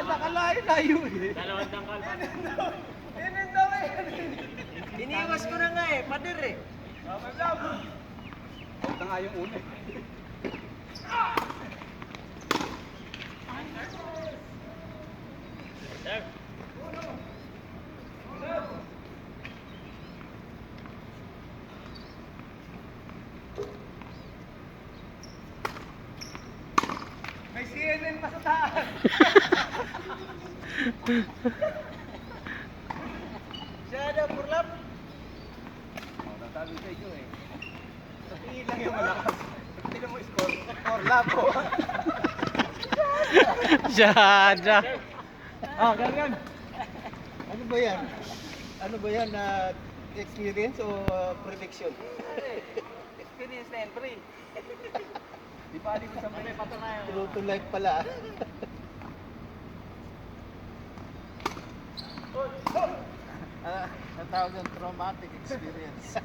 Nakalayo eh. Dalawang tangkal pa. Iniwas ko na nga eh, pader eh. Ito nga yung una eh. Sir. May CNN pa sa taas. Siya daw purlap. Sabi sa inyo eh. Tingin lang yung malakas. Tingnan mo score. Score labo. Syada. Ah, ganyan. Ano ba yan? Ano ba yan na experience o prediction? Experience na yan, pre. Di ba di ko sa mga Patunayan. true to life pala. Ang tawag ng traumatic experience.